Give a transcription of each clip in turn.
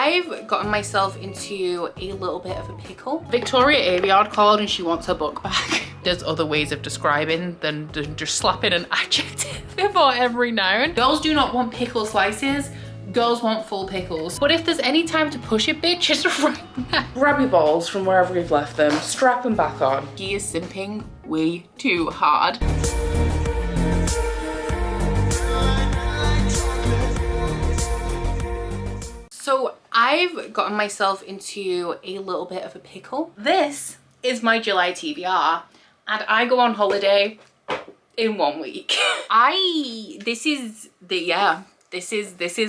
I've gotten myself into a little bit of a pickle. Victoria Aveyard called and she wants her book back. There's other ways of describing than just slapping an adjective before every noun. Girls do not want pickle slices. Girls want full pickles. But if there's any time to push it, bitch, it's right now. Grab your balls from wherever you've left them, strap them back on. He is simping way too hard. So I've gotten myself into a little bit of a pickle. This is my July TBR and I go on holiday in 1 week. This is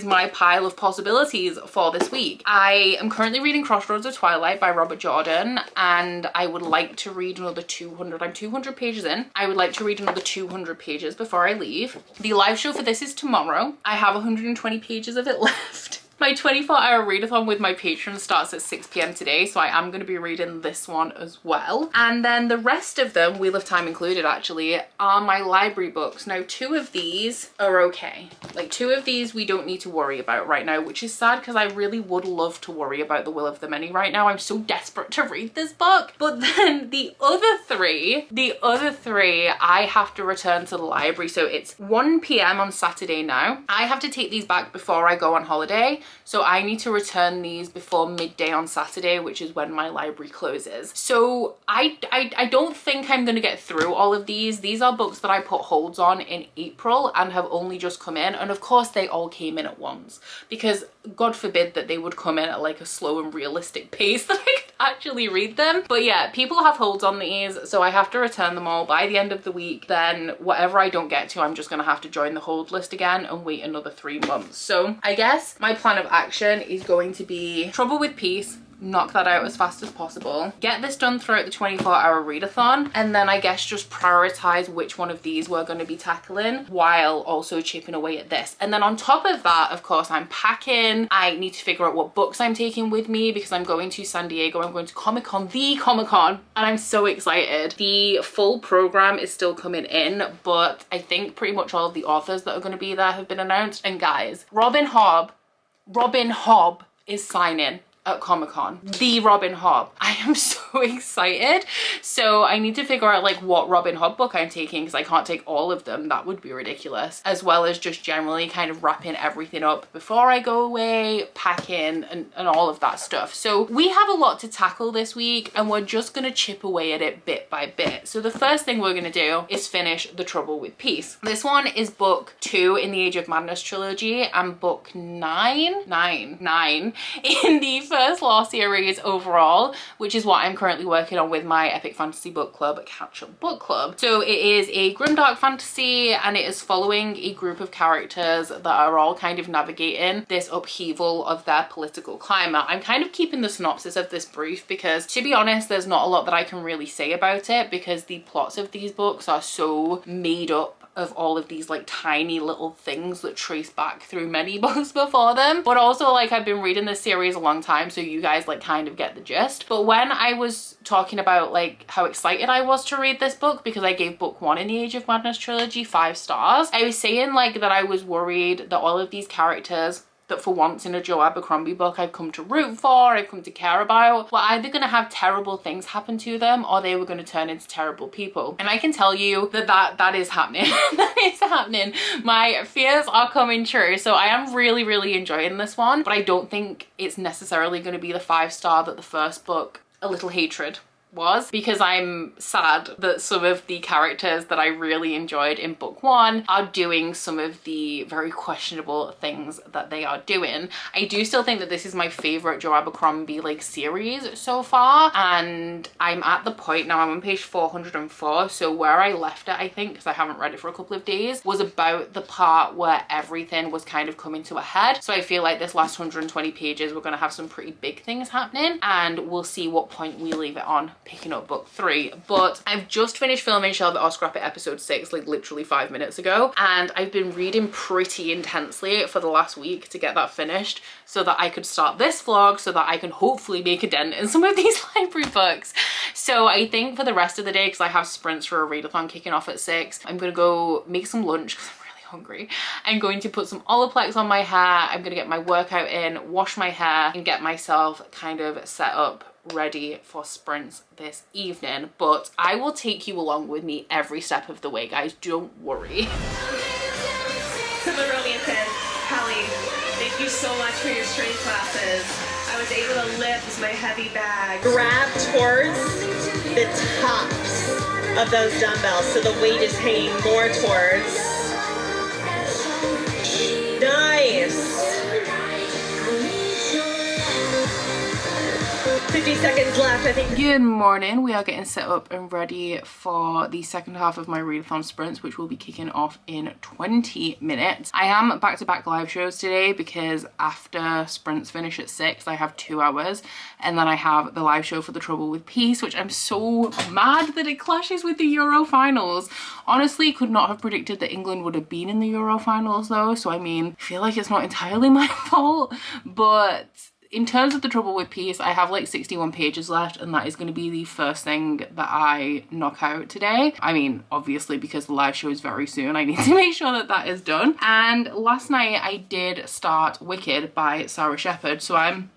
my pile of possibilities for this week. I am currently reading Crossroads of Twilight by Robert Jordan and I would like to read another 200. I'm 200 pages in. I would like to read another 200 pages before I leave. The live show for this is tomorrow. I have 120 pages of it left. My 24-hour readathon with my patrons starts at 6 p.m. today, so I am going to be reading this one as well. And then the rest of them, Wheel of Time included actually, are my library books. Now 2 of these are okay. Like 2 of these we don't need to worry about right now, which is sad because I really would love to worry about The Will of the Many right now. I'm so desperate to read this book. But then the other three I have to return to the library. So it's 1 p.m. on Saturday now. I have to take these back before I go on holiday. So I need to return these before midday on Saturday, which is when my library closes. So I don't think I'm going to get through all of these. These are books that I put holds on in April and have only just come in. And of course they all came in at once because God forbid that they would come in at like a slow and realistic pace that I could actually read them. But yeah, people have holds on these, so I have to return them all by the end of the week. Then whatever I don't get to, I'm just going to have to join the hold list again and wait another 3 months. So I guess my plan of action is going to be Trouble with Peace, knock that out as fast as possible, get this done throughout the 24-hour readathon, and then I guess just prioritize which one of these we're going to be tackling while also chipping away at this. And then on top of that, of course, I'm packing. I need to figure out what books I'm taking with me because I'm going to San Diego. I'm going to Comic-Con, the Comic-Con, and I'm so excited. The full program is still coming in, but I think pretty much all of the authors that are going to be there have been announced. And guys, Robin Hobb is signing at Comic-Con. The Robin Hobb. I am so excited. So I need to figure out like what Robin Hobb book I'm taking because I can't take all of them. That would be ridiculous. As well as just generally kind of wrapping everything up before I go away, packing and all of that stuff. So we have a lot to tackle this week and we're just gonna chip away at it bit by bit. So the first thing we're gonna do is finish The Trouble with Peace. This one is book 2 in the Age of Madness trilogy and book 9 in the first law series overall, which is what I'm currently working on with my Epic Fantasy Book Club Catch Up Book Club. So it is a grimdark fantasy and it is following a group of characters that are all kind of navigating this upheaval of their political climate. I'm kind of keeping the synopsis of this brief because, to be honest, there's not a lot that I can really say about it because the plots of these books are so made up of all of these like tiny little things that trace back through many books before them. But also like I've been reading this series a long time, so you guys like kind of get the gist. But when I was talking about like how excited I was to read this book because I gave book 1 in the Age of Madness trilogy 5 stars, I was saying like that I was worried that all of these characters that for once in a Joe Abercrombie book I've come to root for, I've come to care about, were either going to have terrible things happen to them or they were going to turn into terrible people. And I can tell you that is happening. That is happening. My fears are coming true. So I am really enjoying this one, but I don't think it's necessarily going to be the 5-star that the first book, A Little Hatred, was, because I'm sad that some of the characters that I really enjoyed in book 1 are doing some of the very questionable things that they are doing. I do still think that this is my favorite Joe Abercrombie like series so far, and I'm at the point now, I'm on page 404, so where I left it, I think, because I haven't read it for a couple of days, was about the part where everything was kind of coming to a head. So I feel like this last 120 pages we're going to have some pretty big things happening, and we'll see what point we leave it on picking up book 3. But I've just finished filming Shelve It or Scrap It episode 6 like literally 5 minutes ago, and I've been reading pretty intensely for the last week to get that finished so that I could start this vlog so that I can hopefully make a dent in some of these library books. So I think for the rest of the day, because I have sprints for a readathon kicking off at 6, I'm gonna go make some lunch because I'm really hungry. I'm going to put some Olaplex on my hair. I'm gonna get my workout in, wash my hair, and get myself kind of set up ready for sprints this evening. But I will take you along with me every step of the way, guys. Don't worry. Someone wrote me and said, Kelly, thank you so much for your strength classes. I was able to lift my heavy bag. Grab towards the tops of those dumbbells so the weight is hanging more towards. Nice. 50 seconds left, I think. Good morning. We are getting set up and ready for the second half of my readathon sprints, which will be kicking off in 20 minutes. I am back-to-back live shows today because after sprints finish at 6, I have 2 hours, and then I have the live show for The Trouble with Peace, which I'm so mad that it clashes with the Euro finals. Honestly, could not have predicted that England would have been in the Euro finals though, so I mean, I feel like it's not entirely my fault, but in terms of The Trouble with Peace, I have like 61 pages left, and that is going to be the first thing that I knock out today. I mean, obviously, because the live show is very soon, I need to make sure that that is done. And last night I did start Wicked by Sarah Shepherd, so I'm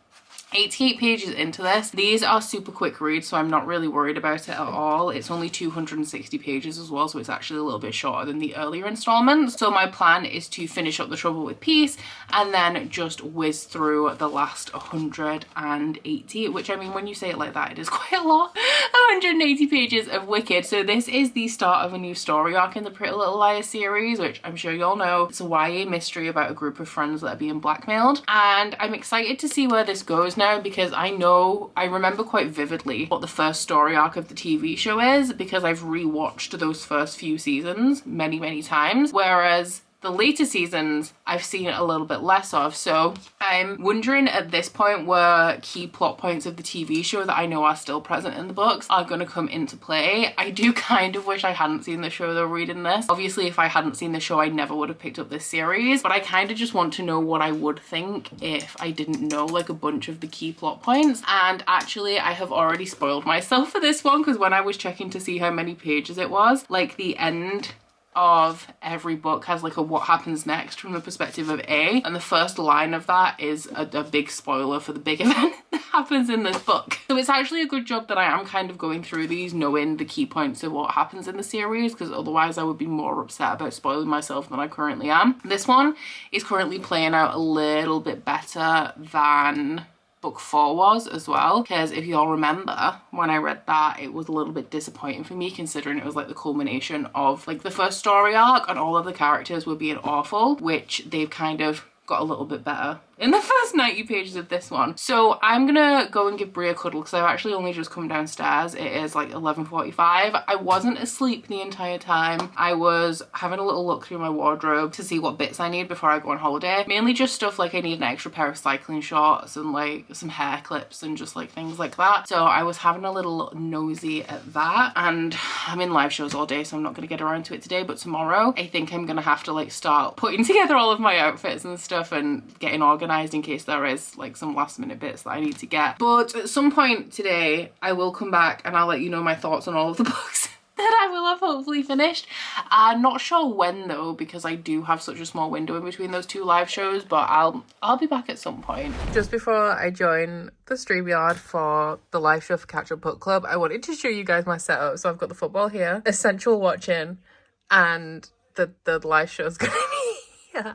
88 pages into this. These are super quick reads, so I'm not really worried about it at all. It's only 260 pages as well, so it's actually a little bit shorter than the earlier installments. So my plan is to finish up The Trouble with Peace and then just whiz through the last 180, which, I mean, when you say it like that, it is quite a lot. 180 pages of Wicked. So this is the start of a new story arc in the Pretty Little Liars series, which I'm sure you all know. It's a YA mystery about a group of friends that are being blackmailed, and I'm excited to see where this goes now, because I remember quite vividly what the first story arc of the TV show is, because I've rewatched those first few seasons many times, whereas the later seasons I've seen a little bit less of. So I'm wondering at this point where key plot points of the TV show that I know are still present in the books are going to come into play. I do kind of wish I hadn't seen the show though reading this. Obviously, if I hadn't seen the show, I never would have picked up this series, but I kind of just want to know what I would think if I didn't know like a bunch of the key plot points. And actually, I have already spoiled myself for this one, because when I was checking to see how many pages it was, like the end of every book has like a what happens next from the perspective of A, and the first line of that is a big spoiler for the big event that happens in this book. So it's actually a good job that I am kind of going through these knowing the key points of what happens in the series, because otherwise I would be more upset about spoiling myself than I currently am. This one is currently playing out a little bit better than book 4 was as well, because if y'all remember when I read that, it was a little bit disappointing for me, considering it was like the culmination of like the first story arc and all of the characters were being awful, which they've kind of got a little bit better in the first 90 pages of this one. So I'm gonna go and give Brie a cuddle, because I've actually only just come downstairs. It is like 11:45. I wasn't asleep the entire time. I was having a little look through my wardrobe to see what bits I need before I go on holiday. Mainly just stuff like I need an extra pair of cycling shorts and like some hair clips and just like things like that. So I was having a little nosy at that, and I'm in live shows all day, so I'm not gonna get around to it today, but tomorrow I think I'm gonna have to like start putting together all of my outfits and stuff and getting organized in case there is like some last minute bits that I need to get. But at some point today I will come back and I'll let you know my thoughts on all of the books that I will have hopefully finished. I'm not sure when though, because I do have such a small window in between those 2 live shows, but I'll be back at some point. Just before I join the StreamYard for the live show for Catch Up Book Club, I wanted to show you guys my setup. So I've got the football here, essential watching, and the live show's gonna be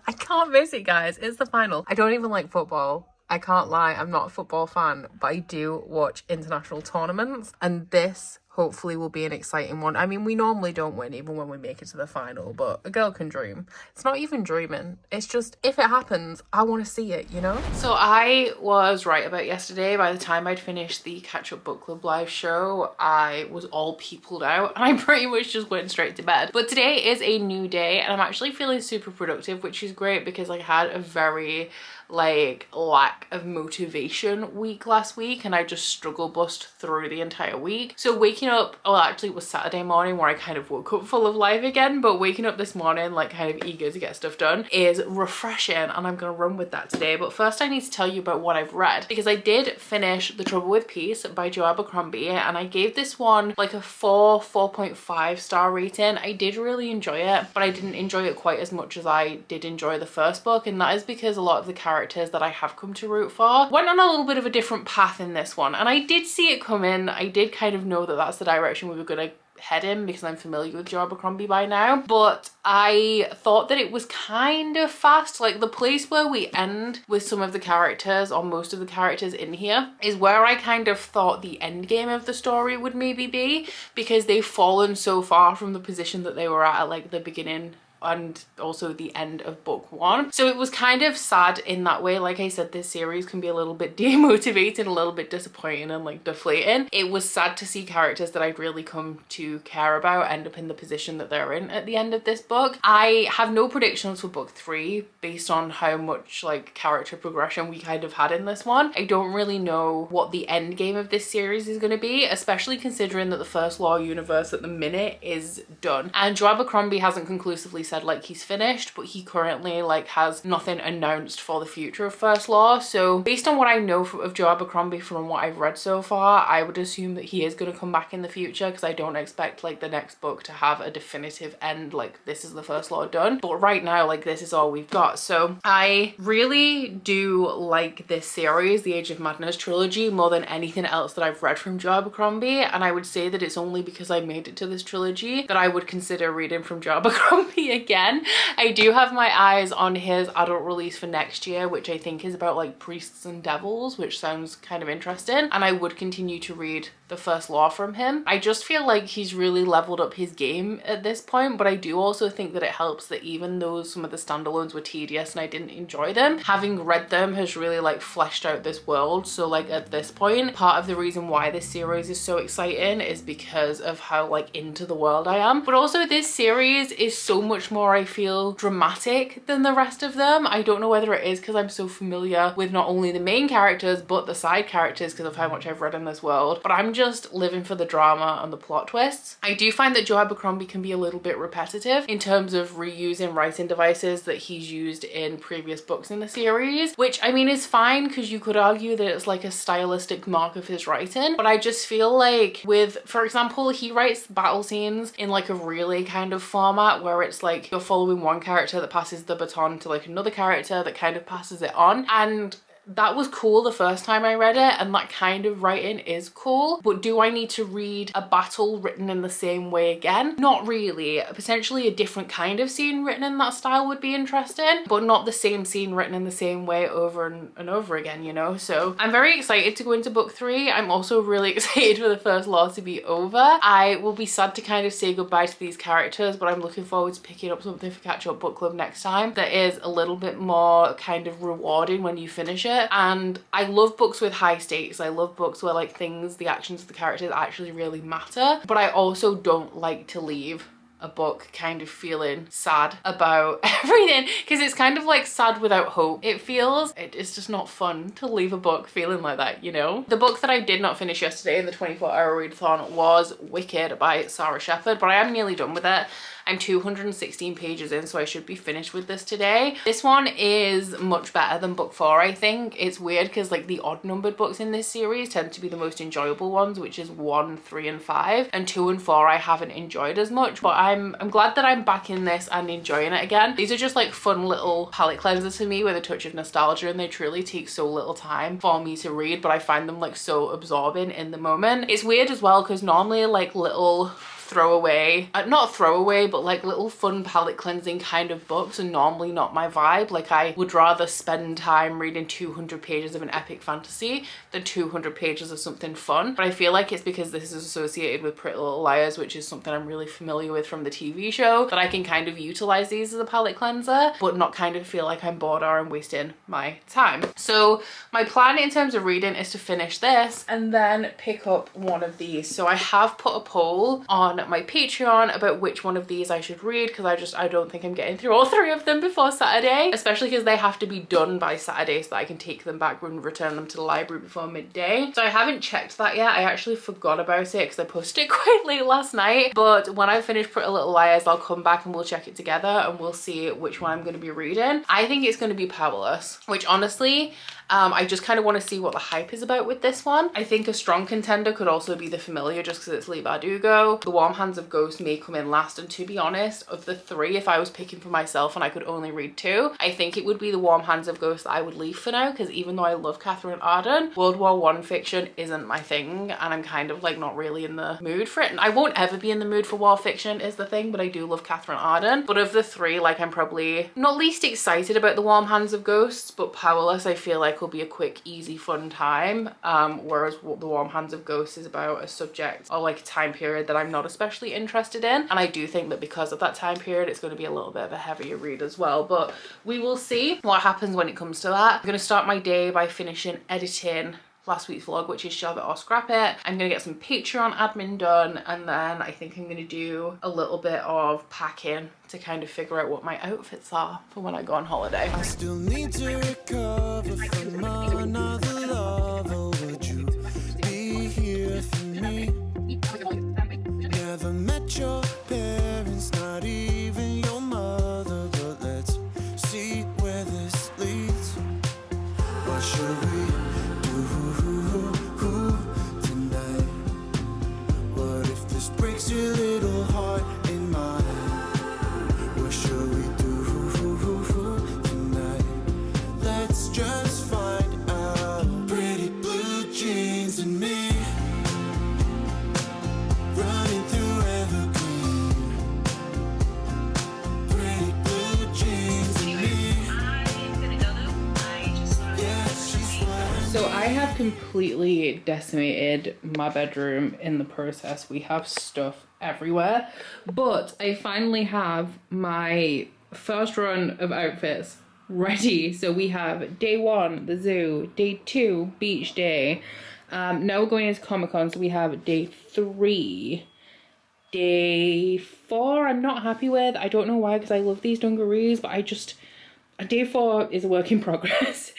I can't miss it, guys. It's the final. I don't even like football. I can't lie, I'm not a football fan, but I do watch international tournaments, and this hopefully will be an exciting one. I mean, we normally don't win even when we make it to the final, but a girl can dream. It's not even dreaming. It's just, if it happens, I want to see it, you know? So I was right about yesterday. By the time I'd finished the Catch Up Book Club live show, I was all peopled out and I pretty much just went straight to bed. But today is a new day and I'm actually feeling super productive, which is great because I had a very like lack of motivation week last week, and I just struggle bust through the entire week. So waking up, well actually it was Saturday morning where I kind of woke up full of life again, but waking up this morning like kind of eager to get stuff done is refreshing, and I'm gonna run with that today. But first I need to tell you about what I've read, because I did finish The Trouble with Peace by Joe Abercrombie, and I gave this one like a 4.5 star rating. I did really enjoy it, but I didn't enjoy it quite as much as I did enjoy the first book, and that is because a lot of the characters that I have come to root for went on a little bit of a different path in this one, and I did see it coming. I did kind of know that that's the direction we were gonna head in because I'm familiar with Joe Abercrombie by now, but I thought that it was kind of fast. Like the place where we end with some of the characters, or most of the characters in here, is where I kind of thought the end game of the story would maybe be, because they've fallen so far from the position that they were at like the beginning and also the end of book one. So it was kind of sad in that way. Like I said, this series can be a little bit demotivating, a little bit disappointing and like deflating. It was sad to see characters that I'd really come to care about end up in the position that they're in at the end of this book. I have no predictions for book 3 based on how much like character progression we kind of had in this one. I don't really know what the end game of this series is going to be, especially considering that the First Law universe at the minute is done, and Joe Abercrombie hasn't conclusively said like he's finished, but he currently like has nothing announced for the future of First Law. So based on what I know of Joe Abercrombie from what I've read so far, I would assume that he is going to come back in the future, because I don't expect like the next book to have a definitive end, like this is the First Law done. But right now, like this is all we've got. So I really do like this series, the Age of Madness trilogy, more than anything else that I've read from Joe Abercrombie, and I would say that it's only because I made it to this trilogy that I would consider reading from Joe Abercrombie again. I do have my eyes on his adult release for next year, which I think is about like priests and devils, which sounds kind of interesting, and I would continue to read the First Law from him. I just feel like he's really leveled up his game at this point, but I do also think that it helps that even though some of the standalones were tedious and I didn't enjoy them, having read them has really like fleshed out this world. So like at this point, part of the reason why this series is so exciting is because of how like into the world I am. But also this series is so much more, I feel, dramatic than the rest of them. I don't know whether it is because I'm so familiar with not only the main characters but the side characters because of how much I've read in this world, but I'm just living for the drama and the plot twists. I do find that Joe Abercrombie can be a little bit repetitive in terms of reusing writing devices that he's used in previous books in the series, which I mean is fine because you could argue that it's like a stylistic mark of his writing, but I just feel like with, for example, he writes battle scenes in like a relay kind of format where it's like you're following one character that passes the baton to like another character that kind of passes it on, and that was cool the first time I read it, and that kind of writing is cool, but do I need to read a battle written in the same way again? Not really. Potentially a different kind of scene written in that style would be interesting, but not the same scene written in the same way over and over again, you know? So I'm very excited to go into book 3. I'm also really excited for the First Law to be over. I will be sad to kind of say goodbye to these characters, but I'm looking forward to picking up something for Catch Up Book Club next time that is a little bit more kind of rewarding when you finish it. And I love books with high stakes. I love books where like things, the actions of the characters actually really matter, but I also don't like to leave a book kind of feeling sad about everything, because it's kind of like sad without hope. It feels, it's just not fun to leave a book feeling like that, you know? The book that I did not finish yesterday in the 24-hour readathon was Wicked by Sarah Shepherd, but I am nearly done with it. I'm 216 pages in, so I should be finished with this today. This one is much better than book 4, I think. It's weird because like the odd numbered books in this series tend to be the most enjoyable ones, which is 1, 3 and 5, and 2 and 4 I haven't enjoyed as much, but I'm glad that I'm back in this and enjoying it again. These are just like fun little palette cleansers for me with a touch of nostalgia, and they truly take so little time for me to read, but I find them like so absorbing in the moment. It's weird as well because normally like little throwaway, not throwaway, but like little fun palette cleansing kind of books are normally not my vibe. Like I would rather spend time reading 200 pages of an epic fantasy than 200 pages of something fun. But I feel like it's because this is associated with Pretty Little Liars, which is something I'm really familiar with from the TV show, that I can kind of utilize these as a palette cleanser, but not kind of feel like I'm bored or I'm wasting my time. So my plan in terms of reading is to finish this and then pick up one of these. So I have put a poll on my Patreon about which one of these I should read, because I don't think I'm getting through all 3 of them before Saturday, especially because they have to be done by Saturday so that I can take them back and return them to the library before midday. So I haven't checked that yet. I actually forgot about it because I posted it quite late last night, but when I finish Pretty Little Liars, I'll come back and we'll check it together and we'll see which one I'm going to be reading. I think it's going to be Powerless, which honestly, I just kind of want to see what the hype is about with this one. I think a strong contender could also be The Familiar, just because it's Leigh Bardugo. The Warm Hands of Ghosts may come in last, and to be honest, of the 3, if I was picking for myself and I could only read 2, I think it would be The Warm Hands of Ghosts that I would leave for now, because even though I love Catherine Arden, World War I fiction isn't my thing, and I'm kind of like not really in the mood for it. And I won't ever be in the mood for war fiction is the thing, but I do love Catherine Arden. But of the 3, like, I'm probably not least excited about The Warm Hands of Ghosts, but Powerless I feel like will be a quick, easy, fun time, whereas The Warm Hands of Ghosts is about a subject or like a time period that I'm not especially interested in, and I do think that because of that time period it's going to be a little bit of a heavier read as well, but we will see what happens when it comes to that. I'm going to start my day by finishing editing last week's vlog, which is Shelve It or Scrap It. I'm gonna get some Patreon admin done, and then I think I'm gonna do a little bit of packing to kind of figure out what my outfits are for when I go on holiday. I still need to recover from another love. Oh, would you be here for me? Never met your parents, not even your mother, but let's see where this leads. What should we tonight? What if this breaks your little heart in mine? What should we do tonight? Let's just find out. Pretty blue jeans and me, running through evergreen. Pretty blue jeans and me. Yeah, she's fine. So I have completely decimated my bedroom in the process. We have stuff everywhere, but I finally have my first run of outfits ready. So we have day 1, the zoo, day 2, beach day. Now we're going into Comic-Con, so we have day 3. Day 4 I'm not happy with. I don't know why, because I love these dungarees, but day 4 is a work in progress.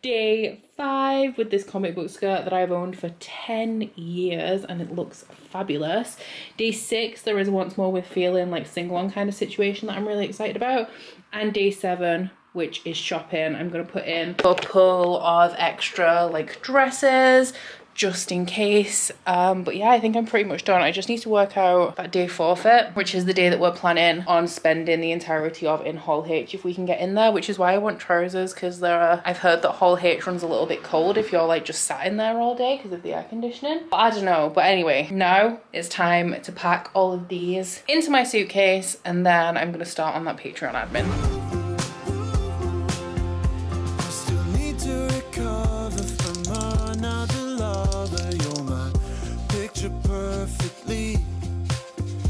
Day 5 with this comic book skirt that I've owned for 10 years and it looks fabulous. Day 6 there is Once More with Feeling, like sing-along kind of situation that I'm really excited about. And day 7, which is shopping, I'm going to put in a couple of extra like dresses just in case, but yeah, I think I'm pretty much done. I just need to work out that day 4 fit, which is the day that we're planning on spending the entirety of in Hall H if we can get in there, which is why I want trousers, because I've heard that Hall H runs a little bit cold if you're like just sat in there all day because of the air conditioning, but I don't know. But anyway, now it's time to pack all of these into my suitcase, and then I'm going to start on that Patreon admin. Perfectly.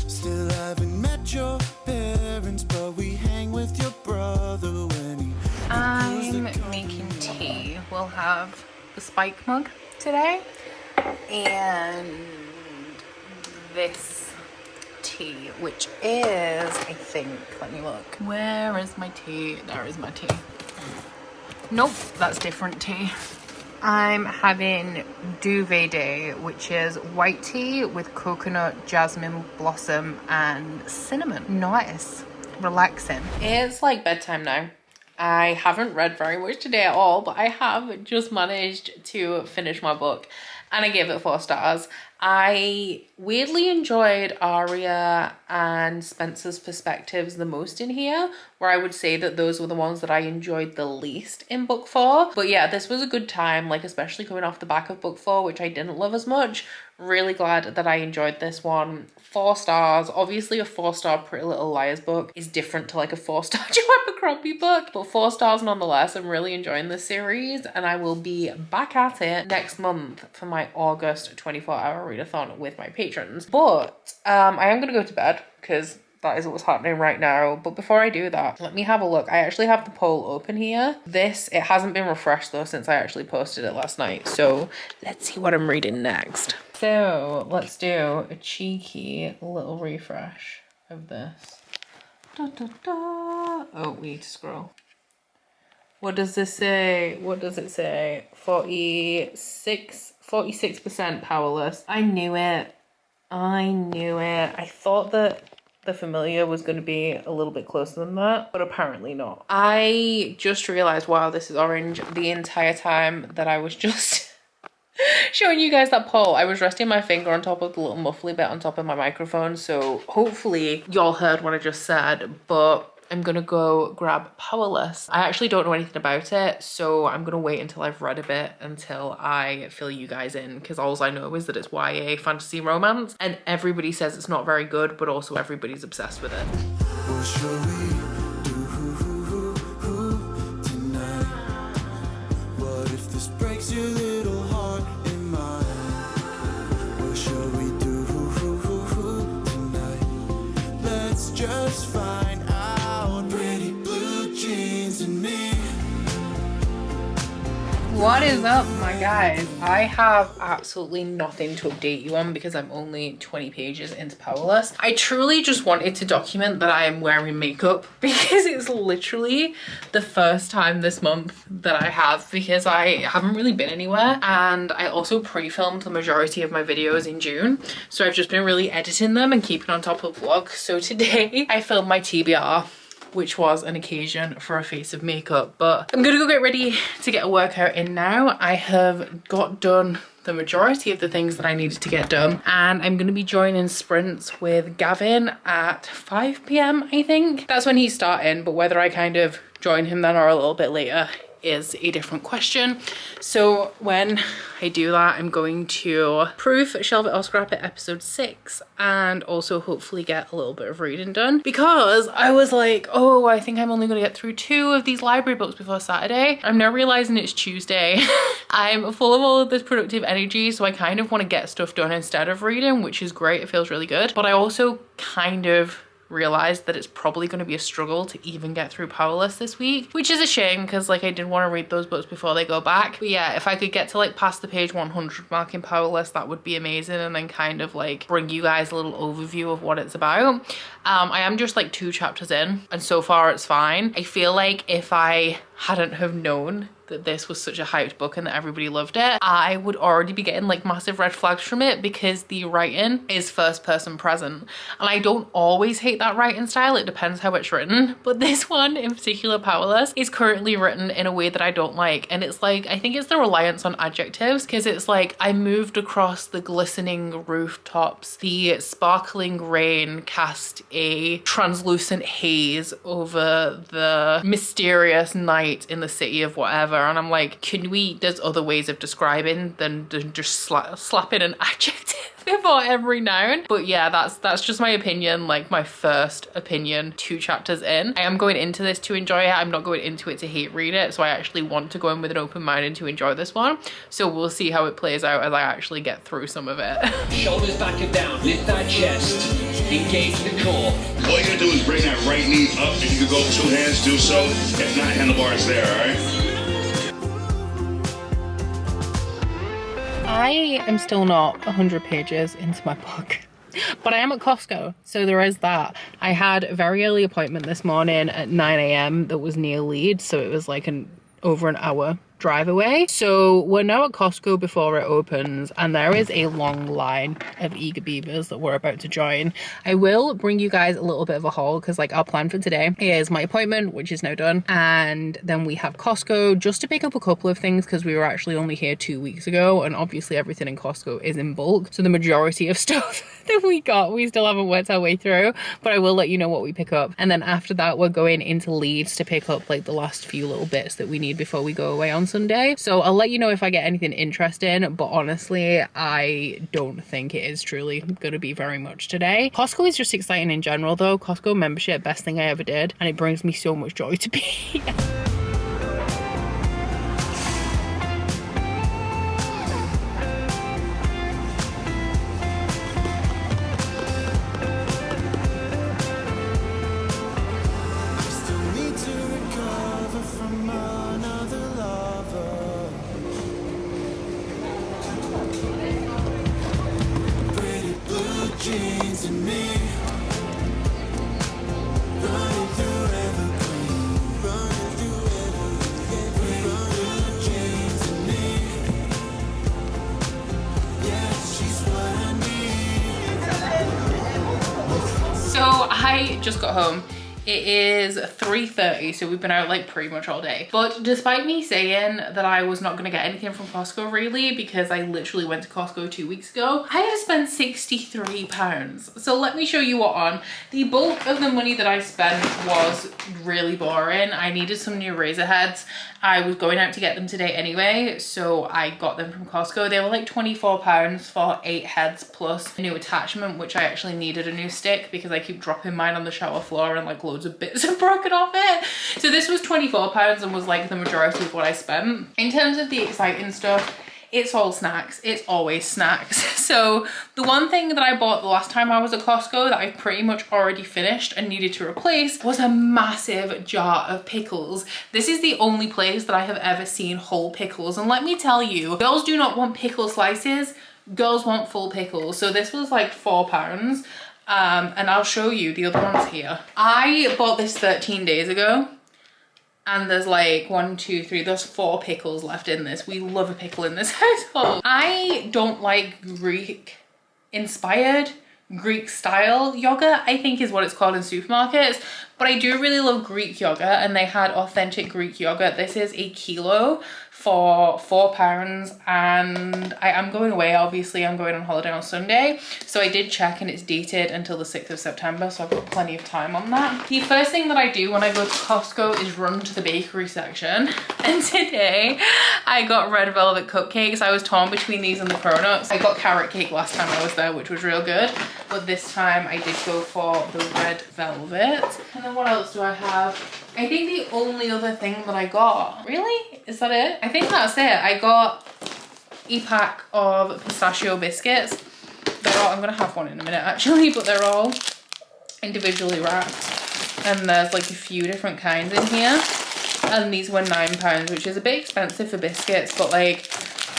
Still haven't met your parents, but we hang with your brother when he. I'm making tea. We'll have the Spike mug today and this tea, which is, I think, let me look. Where is my tea? There is my tea. Nope, that's different tea. I'm having Duvet Day, which is white tea with coconut, jasmine blossom, and cinnamon. Nice. Relaxing. It's like bedtime now. I haven't read very much today at all, but I have just managed to finish my book and I gave it 4 stars. I weirdly enjoyed Aria and Spencer's perspectives the most in here, where I would say that those were the ones that I enjoyed the least in book 4. But yeah, this was a good time, like especially coming off the back of book 4, which I didn't love as much. Really glad that I enjoyed this one. 4 stars. Obviously a 4-star Pretty Little Liars book is different to like a 4-star Joanna Abercrombie book, but 4 stars nonetheless. I'm really enjoying this series and I will be back at it next month for my August 24-hour readathon with my patrons. But I am going to go to bed because That is what's happening right now. But before I do that, let me have a look. I actually have the poll open here. It hasn't been refreshed though since I actually posted it last night. So let's see what I'm reading next. So let's do a cheeky little refresh of this. Da, da, da. Oh, we need to scroll. What does this say? What does it say? 46% powerless. I knew it. I thought that the familiar was going to be a little bit closer than that, but apparently not. I just realized, wow, this is orange. The entire time that I was just showing you guys that poll, I was resting my finger on top of the little muffly bit on top of my microphone. So hopefully y'all heard what I just said, but I'm gonna go grab Powerless. I actually don't know anything about it, so I'm gonna wait until I've read a bit until I fill you guys in, because all I know is that it's YA fantasy romance and everybody says it's not very good, but also everybody's obsessed with it. What shall we do tonight? What if this breaks your little heart in mine? What shall we do tonight? Let's just find out. Pretty blue jeans and me. What is up, my guys? I have absolutely nothing to update you on because I'm only 20 pages into Powerless. I truly just wanted to document that I am wearing makeup because it's literally the first time this month that I have, because I haven't really been anywhere, and I also pre-filmed the majority of my videos in June, so I've just been really editing them and keeping on top of vlogs. So today I filmed my TBR, which was an occasion for a face of makeup, but I'm gonna go get ready to get a workout in now. I have got done the majority of the things that I needed to get done, and I'm gonna be joining sprints with Gavin at 5 p.m. I think. That's when he's starting, but whether I kind of join him then or a little bit later is a different question. So when I do that, I'm going to proof Shelve It or Scrap It episode 6 and also hopefully get a little bit of reading done, because I was like, oh, I think I'm only going to get through 2 of these library books before Saturday. I'm now realizing it's Tuesday. I'm full of all of this productive energy, so I kind of want to get stuff done instead of reading, which is great. It feels really good, but I also kind of realized that it's probably going to be a struggle to even get through Powerless this week, which is a shame because like I did want to read those books before they go back. But yeah, if I could get to like past the page 100 mark in Powerless, that would be amazing, and then kind of like bring you guys a little overview of what it's about. I am just like 2 chapters in and so far it's fine. I feel like if I hadn't have known that this was such a hyped book and that everybody loved it, I would already be getting like massive red flags from it, because the writing is first person present, and I don't always hate that writing style. It depends how it's written, but this one in particular, Powerless, is currently written in a way that I don't like, and it's like, I think it's the reliance on adjectives, because it's like, I moved across the glistening rooftops, the sparkling rain cast a translucent haze over the mysterious night in the city of whatever. And I'm like, there's other ways of describing than just slapping an adjective before every noun. But yeah, that's just my opinion, like my first opinion 2 chapters in. I am going into this to enjoy it. I'm not going into it to hate read it, so I actually want to go in with an open mind and to enjoy this one. So we'll see how it plays out as I actually get through some of it. Shoulders back and down, lift that chest, engage the core. All you gotta do is bring that right knee up. If you could go 2 hands, do so. If not, handlebars there, all right? I am still not 100 pages into my book, but I am at Costco, so there is that. I had a very early appointment this morning at 9 a.m. that was near Leeds, so it was like over an hour drive away. So we're now at Costco before it opens, and there is a long line of eager beavers that we're about to join. I will bring you guys a little bit of a haul, because like our plan for today is my appointment, which is now done, and then we have Costco just to pick up a couple of things, because we were actually only here 2 weeks ago, and obviously everything in Costco is in bulk, so the majority of stuff that we still haven't worked our way through, but I will let you know what we pick up. And then after that, we're going into Leeds to pick up like the last few little bits that we need before we go away on Sunday. So I'll let you know if I get anything interesting, but honestly, I don't think it is truly going to be very much today. Costco is just exciting in general though. Costco membership, best thing I ever did, and it brings me so much joy to be here. jeans and me. Running through evergreen. Running through evergreen. Blue jeans and me. Yeah, she's what I need. So I just got home. It is 3:30, so we've been out like pretty much all day. But despite me saying that I was not gonna get anything from Costco really, because I literally went to Costco 2 weeks ago, I had to spend £63. So let me show you what on. The bulk of the money that I spent was really boring. I needed some new razor heads. I was going out to get them today anyway, so I got them from Costco. They were like £24 for 8 heads plus a new attachment, which I actually needed a new stick because I keep dropping mine on the shower floor and like loads of bits are broken off it. So this was £24 and was like the majority of what I spent. In terms of the exciting stuff, it's all snacks. It's always snacks. So the one thing that I bought the last time I was at Costco that I pretty much already finished and needed to replace was a massive jar of pickles. This is the only place that I have ever seen whole pickles. And let me tell you, girls do not want pickle slices. Girls want full pickles. So this was like £4. And I'll show you the other ones here. I bought this 13 days ago. And there's like 1, 2, 3, there's 4 pickles left in this. We love a pickle in this household. I don't like Greek inspired, Greek style yogurt, I think is what it's called in supermarkets. But I do really love Greek yogurt, and they had authentic Greek yogurt. This is a kilo for £4, and I am going away, obviously. I'm going on holiday on Sunday. So I did check and it's dated until the 6th of September, so I've got plenty of time on that. The first thing that I do when I go to Costco is run to the bakery section. And today I got red velvet cupcakes. I was torn between these and the cronuts. I got carrot cake last time I was there, which was real good. But this time I did go for the red velvet. And then what else do I have? I think the only other thing that I got, really? Is that it? I think that's it. I got a pack of pistachio biscuits. They're all, I'm gonna have one in a minute actually, but they're all individually wrapped. And there's like a few different kinds in here. And these were £9, which is a bit expensive for biscuits, but like,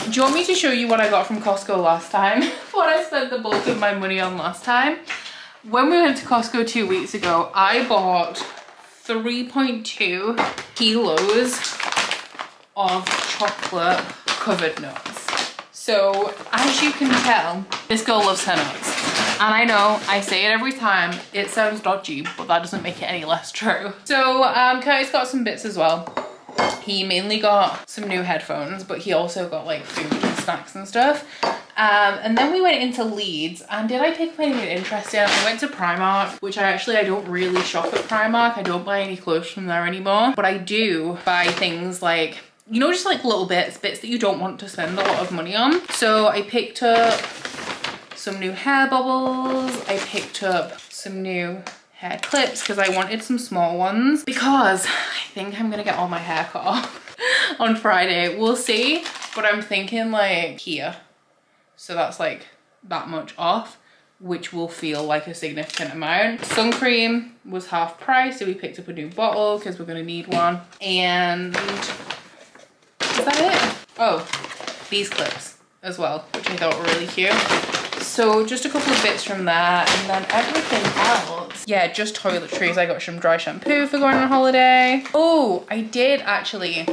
do you want me to show you what I got from Costco last time? What I spent the bulk of my money on last time? When we went to Costco 2 weeks ago, I bought 3.2 kilos of chocolate covered nuts. So as you can tell, this girl loves her nuts. And I know I say it every time, it sounds dodgy, but that doesn't make it any less true. So Curtis got some bits as well. He mainly got some new headphones, but he also got like food and snacks and stuff. And then we went into Leeds, and did I pick up anything interesting? I went to Primark, which I don't really shop at Primark. I don't buy any clothes from there anymore, but I do buy things like, you know, just like little bits that you don't want to spend a lot of money on. So I picked up some new hair bubbles. I picked up some new hair clips because I wanted some small ones, because I think I'm gonna get all my hair cut off on Friday. We'll see, but I'm thinking like here. So that's like that much off, which will feel like a significant amount. Sun cream was half price, so we picked up a new bottle because we're gonna need one. And is that it? Oh, these clips as well, which I thought were really cute. So just a couple of bits from there, and then everything else, yeah, just toiletries. I got some dry shampoo for going on holiday. Oh, I did actually.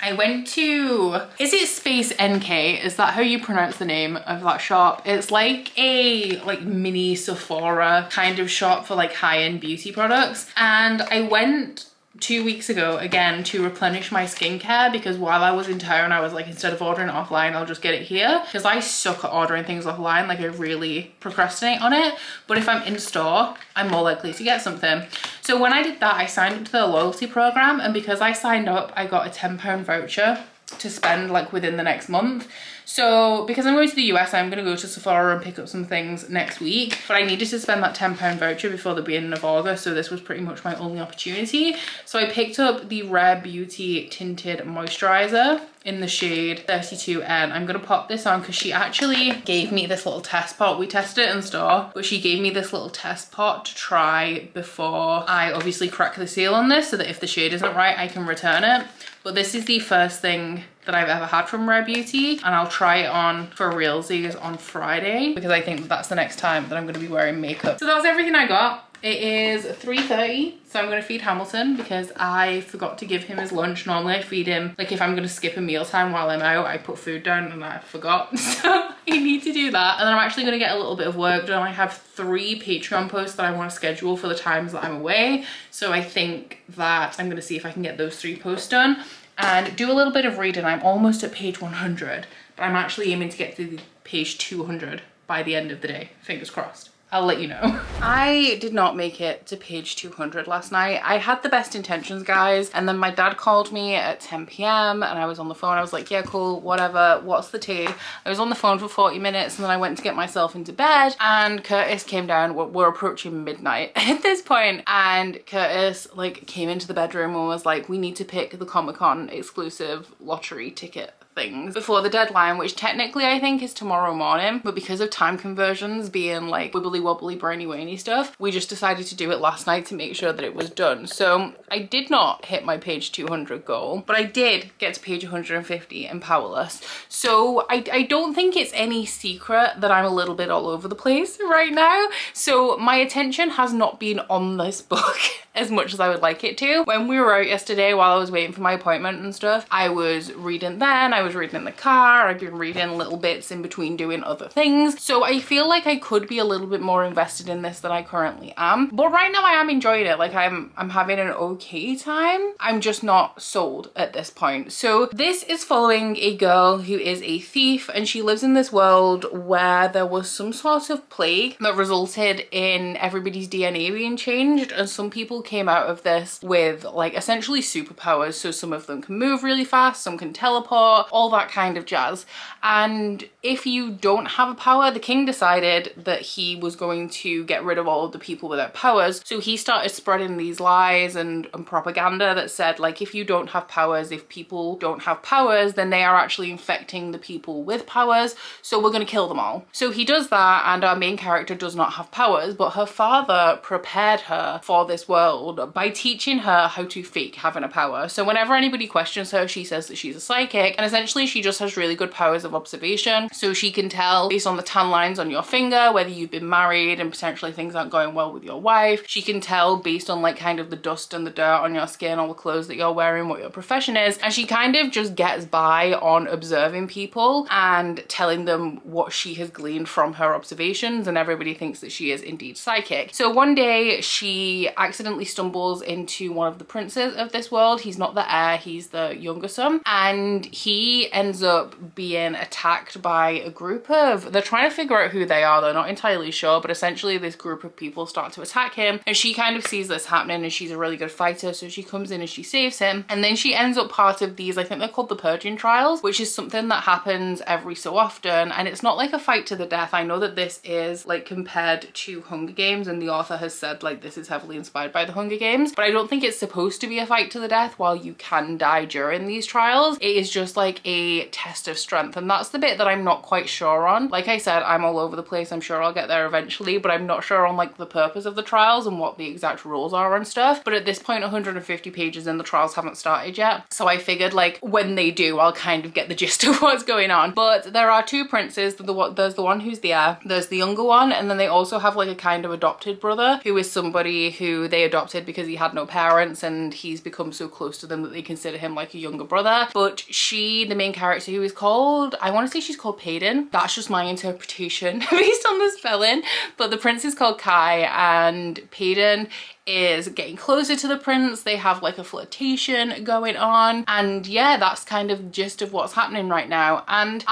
I went to, is it Space NK? Is that how you pronounce the name of that shop? It's like a mini Sephora kind of shop for like high-end beauty products. And I went 2 weeks ago again to replenish my skincare, because while I was in town I was like, instead of ordering it offline, I'll just get it here, because I suck at ordering things offline. Like I really procrastinate on it, but if I'm in store I'm more likely to get something. So when I did that, I signed up to the loyalty program, and because I signed up I got a £10 voucher to spend like within the next month. So because I'm going to the US, I'm going to go to Sephora and pick up some things next week, but I needed to spend that £10 voucher before the beginning of August, so this was pretty much my only opportunity. So I picked up the Rare Beauty Tinted Moisturizer in the shade 32N. I'm going to pop this on because she actually gave me this little test pot. We tested it in store, but she gave me this little test pot to try before I obviously crack the seal on this, so that if the shade isn't right I can return it. But this is the first thing that I've ever had from Rare Beauty, and I'll try it on for realsies on Friday because I think that's the next time that I'm going to be wearing makeup. So that's everything I got. It is 3:30, so I'm going to feed Hamilton because I forgot to give him his lunch. Normally I feed him, like if I'm going to skip a mealtime while I'm out, I put food down and I forgot. So I need to do that. And then I'm actually going to get a little bit of work done. I have 3 Patreon posts that I want to schedule for the times that I'm away. So I think that I'm going to see if I can get those 3 posts done and do a little bit of reading. I'm almost at page 100, but I'm actually aiming to get to page 200 by the end of the day. Fingers crossed. I'll let you know. I did not make it to page 200 last night. I had the best intentions, guys, and then my dad called me at 10 p.m. and I was on the phone. I was like, yeah, cool, whatever, what's the tea? I was on the phone for 40 minutes and then I went to get myself into bed and Curtis came down. We're approaching midnight at this point, and Curtis like came into the bedroom and was like, we need to pick the Comic-Con exclusive lottery ticket things before the deadline, which technically I think is tomorrow morning, but because of time conversions being like wibbly wobbly brainy wainy stuff, we just decided to do it last night to make sure that it was done. So I did not hit my page 200 goal, but I did get to page 150 and powerless. So I don't think it's any secret that I'm a little bit all over the place right now. So my attention has not been on this book as much as I would like it to. When we were out yesterday while I was waiting for my appointment and stuff, I was reading then, I was reading in the car, I've been reading little bits in between doing other things. So I feel like I could be a little bit more invested in this than I currently am. But right now I am enjoying it. Like I'm having an okay time. I'm just not sold at this point. So this is following a girl who is a thief, and she lives in this world where there was some sort of plague that resulted in everybody's DNA being changed, and some people came out of this with like essentially superpowers. So some of them can move really fast, some can teleport, all that kind of jazz. And if you don't have a power, the king decided that he was going to get rid of all of the people without powers. So he started spreading these lies and propaganda that said like, if you don't have powers, if people don't have powers, then they are actually infecting the people with powers, so we're going to kill them all. So he does that, and our main character does not have powers, but her father prepared her for this world by teaching her how to fake having a power. So whenever anybody questions her, she says that she's a psychic, and essentially she just has really good powers of observation. So she can tell based on the tan lines on your finger whether you've been married and potentially things aren't going well with your wife. She can tell based on like kind of the dust and the dirt on your skin, all the clothes that you're wearing, what your profession is. And she kind of just gets by on observing people and telling them what she has gleaned from her observations, and everybody thinks that she is indeed psychic. So one day she accidentally stumbles into one of the princes of this world. He's not the heir, he's the younger son, and he ends up being attacked by a group of, they're trying to figure out who they are, they're not entirely sure, but essentially this group of people start to attack him, and she kind of sees this happening, and she's a really good fighter, so she comes in and she saves him. And then she ends up part of these, I think they're called the purging trials, which is something that happens every so often, and it's not like a fight to the death. I know that this is like compared to Hunger Games, and the author has said like this is heavily inspired by the Hunger Games, but I don't think it's supposed to be a fight to the death. While you can die during these trials, it is just like a test of strength, and that's the bit that I'm not quite sure on. Like I said, I'm all over the place. I'm sure I'll get there eventually, but I'm not sure on like the purpose of the trials and what the exact rules are and stuff. But at this point, 150 pages in, the trials haven't started yet, so I figured like when they do, I'll kind of get the gist of what's going on. But there are 2 princes. There's the one who's the heir, there's the younger one, and then they also have like a kind of adopted brother who is somebody who they adopted because he had no parents, and he's become so close to them that they consider him like a younger brother. But she, the main character, who is called, I want to say she's called Payden, that's just my interpretation based on the spelling, but the prince is called Kai, and Payden is getting closer to the prince. They have like a flirtation going on, and yeah, that's kind of gist of what's happening right now. And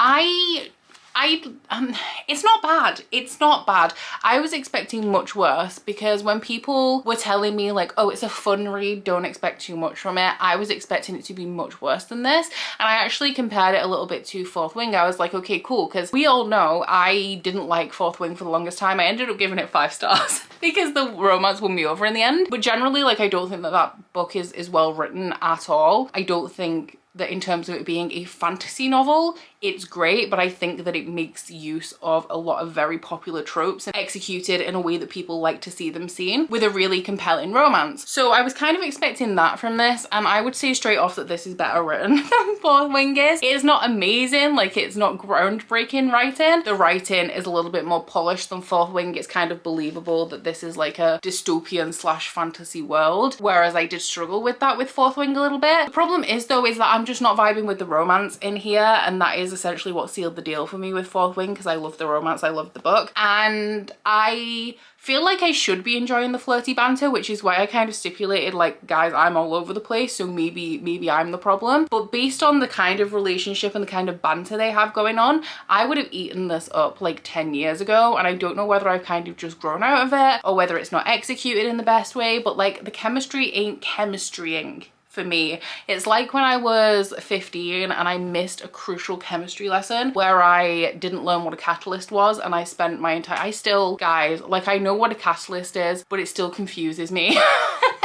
it's not bad. It's not bad. I was expecting much worse, because when people were telling me like, oh, it's a fun read, don't expect too much from it, I was expecting it to be much worse than this. And I actually compared it a little bit to Fourth Wing. I was like, okay, cool, because we all know I didn't like Fourth Wing for the longest time. I ended up giving it 5 stars because the romance won me over in the end. But generally, like, I don't think that that book is well written at all. I don't think that in terms of it being a fantasy novel, it's great, but I think that it makes use of a lot of very popular tropes and executed in a way that people like to see them seen, with a really compelling romance. So I was kind of expecting that from this, and I would say straight off that this is better written than Fourth Wing is. It is not amazing, like it's not groundbreaking writing. The writing is a little bit more polished than Fourth Wing. It's kind of believable that this is like a dystopian slash fantasy world, whereas I did struggle with that with Fourth Wing a little bit. The problem is though, is that I'm just not vibing with the romance in here, and that is essentially what sealed the deal for me with Fourth Wing, because I love the romance, I love the book, and I feel like I should be enjoying the flirty banter, which is why I kind of stipulated like, guys, I'm all over the place, so maybe I'm the problem. But based on the kind of relationship and the kind of banter they have going on, I would have eaten this up like 10 years ago, and I don't know whether I've kind of just grown out of it or whether it's not executed in the best way, but like the chemistry ain't chemistrying for me. It's like when I was 15 and I missed a crucial chemistry lesson where I didn't learn what a catalyst was, and I spent my entire, I still, guys, like I know what a catalyst is, but it still confuses me.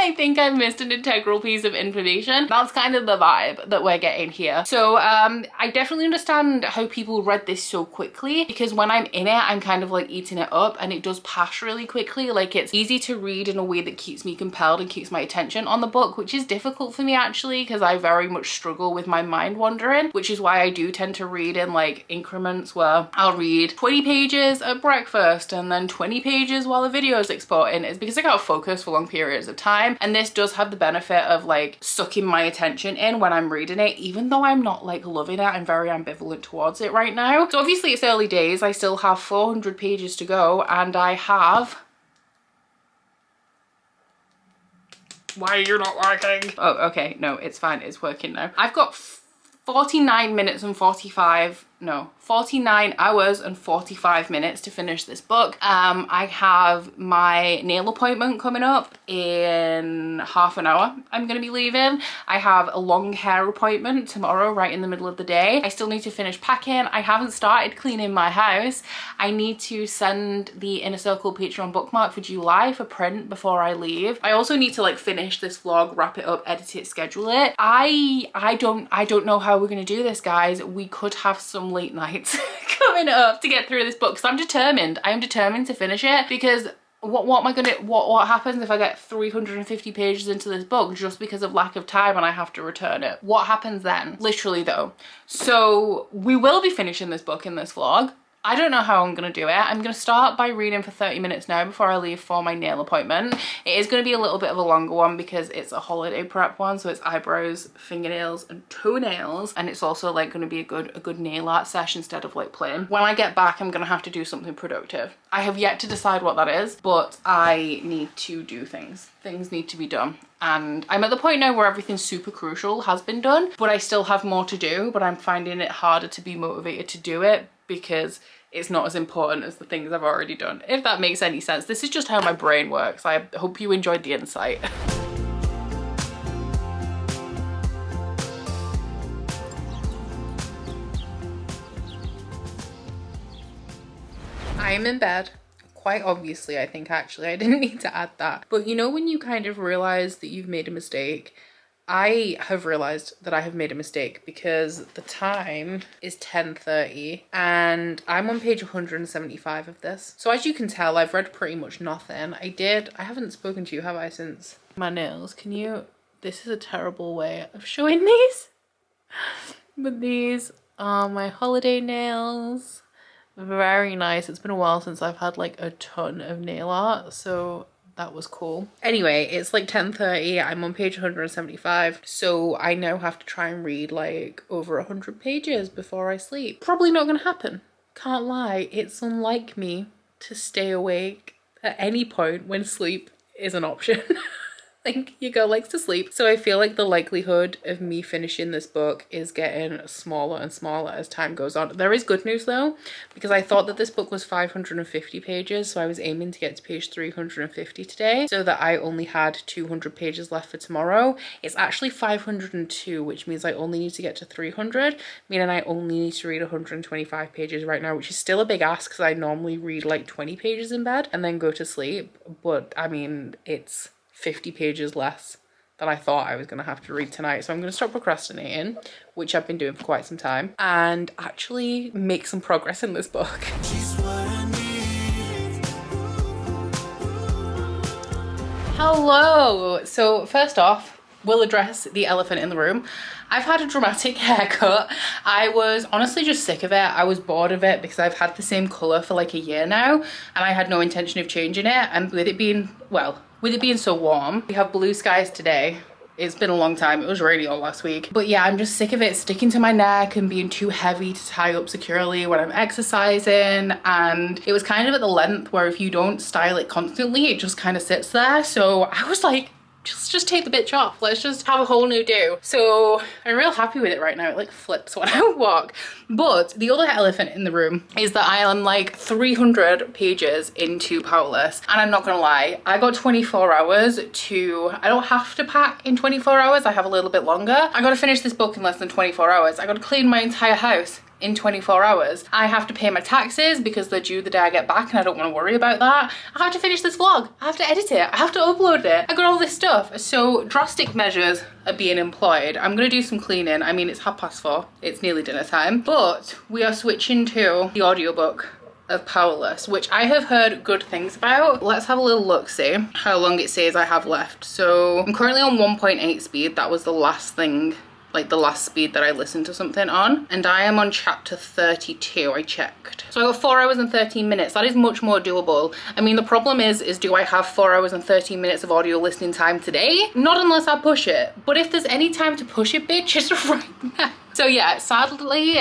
I think I've missed an integral piece of information. That's kind of the vibe that we're getting here. So I definitely understand how people read this so quickly, because when I'm in it, I'm kind of like eating it up, and it does pass really quickly. Like it's easy to read in a way that keeps me compelled and keeps my attention on the book, which is difficult for me actually, because I very much struggle with my mind wandering, which is why I do tend to read in like increments where I'll read 20 pages at breakfast and then 20 pages while the video is exporting. It's because I can't focus for long periods of time, and this does have the benefit of like sucking my attention in when I'm reading it, even though I'm not like loving it. I'm very ambivalent towards it right now. So obviously it's early days. I still have 400 pages to go, and I have... Why are you not working? Oh, okay, no, it's fine, it's working now. I've got 49 hours and 45 minutes to finish this book. I have my nail appointment coming up in half an hour. I'm gonna be leaving. I have a long hair appointment tomorrow right in the middle of the day. I still need to finish packing. I haven't started cleaning my house. I need to send the Inner Circle Patreon bookmark for July for print before I leave. I also need to like finish this vlog, wrap it up, edit it, schedule it. I don't know how we're gonna do this, guys. We could have some late nights coming up to get through this book, because I'm determined. I am determined to finish it, because what happens if I get 350 pages into this book just because of lack of time and I have to return it? What happens then? Literally though. So we will be finishing this book in this vlog. I don't know how I'm gonna do it. I'm gonna start by reading for 30 minutes now before I leave for my nail appointment. It is gonna be a little bit of a longer one because it's a holiday prep one, so it's eyebrows, fingernails and toenails, and it's also like gonna be a good nail art session instead of like plain. When I get back, I'm gonna have to do something productive. I have yet to decide what that is, but I need to do things. Things need to be done. And I'm at the point now where everything super crucial has been done, but I still have more to do, but I'm finding it harder to be motivated to do it because it's not as important as the things I've already done, if that makes any sense. This is just how my brain works. I hope you enjoyed the insight. I am in bed. Quite obviously, I think, actually. I didn't need to add that. But you know when you kind of realize that you've made a mistake? I have realized that I have made a mistake because the time is 10:30 and I'm on page 175 of this. So as you can tell, I've read pretty much nothing. I haven't spoken to you, have I, since my nails? Can you, this is a terrible way of showing these. But these are my holiday nails. Very nice. It's been a while since I've had like a ton of nail art, so that was cool. Anyway, it's like 10:30. I'm on page 175, so I now have to try and read like over 100 pages before I sleep. Probably not gonna happen. Can't lie. It's unlike me to stay awake at any point when sleep is an option. Like, your girl likes to sleep. So I feel like the likelihood of me finishing this book is getting smaller and smaller as time goes on. There is good news though, because I thought that this book was 550 pages, so I was aiming to get to page 350 today, so that I only had 200 pages left for tomorrow. It's actually 502, which means I only need to get to 300, meaning I only need to read 125 pages right now, which is still a big ask because I normally read like 20 pages in bed and then go to sleep. But I mean, it's 50 pages less that I thought I was going to have to read tonight. So I'm going to stop procrastinating, which I've been doing for quite some time, and actually make some progress in this book. Hello. So first off, we'll address the elephant in the room. I've had a dramatic haircut. I was honestly just sick of it. I was bored of it because I've had the same colour for like a year now, and I had no intention of changing it. And with it being, well, with it being so warm, we have blue skies today. It's been a long time. It was rainy all last week. But yeah, I'm just sick of it sticking to my neck and being too heavy to tie up securely when I'm exercising. And it was kind of at the length where if you don't style it constantly, it just kind of sits there. So I was like, just take the bitch off. Let's just have a whole new do. So I'm real happy with it right now. It like flips when I walk. But the other elephant in the room is that I am like 300 pages into Powerless. And I'm not gonna lie, I got 24 hours to, I don't have to pack in 24 hours. I have a little bit longer. I gotta finish this book in less than 24 hours. I gotta clean my entire house in 24 hours. I have to pay my taxes because they're due the day I get back and I don't want to worry about that. I have to finish this vlog. I have to edit it. I have to upload it. I got all this stuff. So drastic measures are being employed. I'm gonna do some cleaning. I mean, it's 4:30. It's nearly dinner time. But we are switching to the audiobook of Powerless, which I have heard good things about. Let's have a little look, see how long it says I have left. So I'm currently on 1.8 speed. That was the last thing, like the last speed that I listened to something on, and I am on chapter 32. I checked, so I got 4 hours and 13 minutes. That is much more doable. I mean, the problem is do I have 4 hours and 13 minutes of audio listening time today? Not unless I push it. But if there's any time to push it, bitch, it's right now. So yeah, sadly,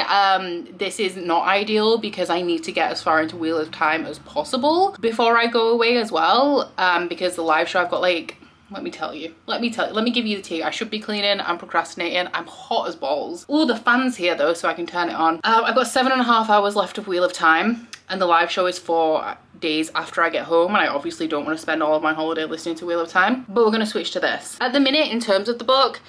this is not ideal because I need to get as far into Wheel of Time as possible before I go away as well, because the live show I've got like, let me give you the tea. I should be cleaning, I'm procrastinating, I'm hot as balls. Oh, the fan's here though, so I can turn it on. I've got 7.5 hours left of Wheel of Time, and the live show is 4 days after I get home, and I obviously don't want to spend all of my holiday listening to Wheel of Time, but we're gonna switch to this. At the minute, in terms of the book,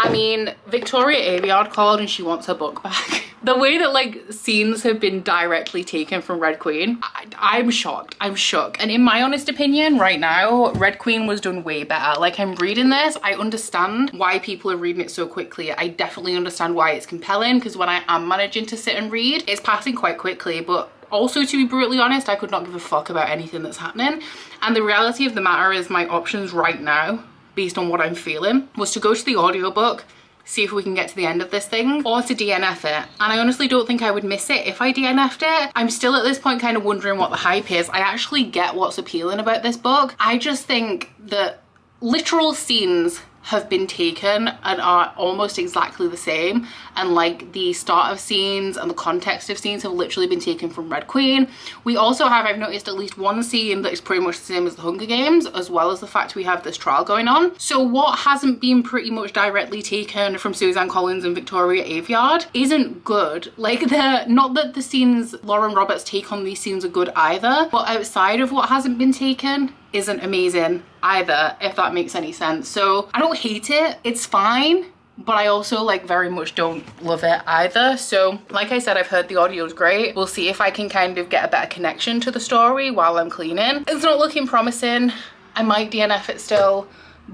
I mean, Victoria Aveyard called and she wants her book back. The way that like scenes have been directly taken from Red Queen, I'm shocked. I'm shook. And in my honest opinion, right now, Red Queen was done way better. Like, I'm reading this, I understand why people are reading it so quickly. I definitely understand why it's compelling, because when I am managing to sit and read, it's passing quite quickly. But also, to be brutally honest, I could not give a fuck about anything that's happening. And the reality of the matter is my options right now, based on what I'm feeling, was to go to the audiobook, see if we can get to the end of this thing, or to DNF it. And I honestly don't think I would miss it if I DNF'd it. I'm still at this point kind of wondering what the hype is. I actually get what's appealing about this book. I just think that literal scenes have been taken and are almost exactly the same, and like the start of scenes and the context of scenes have literally been taken from Red Queen. We also have, I've noticed, at least one scene that is pretty much the same as the Hunger Games, as well as the fact we have this trial going on. So what hasn't been pretty much directly taken from Suzanne Collins and Victoria Aveyard isn't good. Like, not that the scenes Lauren Roberts' take on these scenes are good either, but outside of what hasn't been taken isn't amazing either, if that makes any sense. So I don't hate it, it's fine, but I also like very much don't love it either. So like I said, I've heard the audio's great. We'll see if I can kind of get a better connection to the story while I'm cleaning. It's not looking promising. I might DNF it still,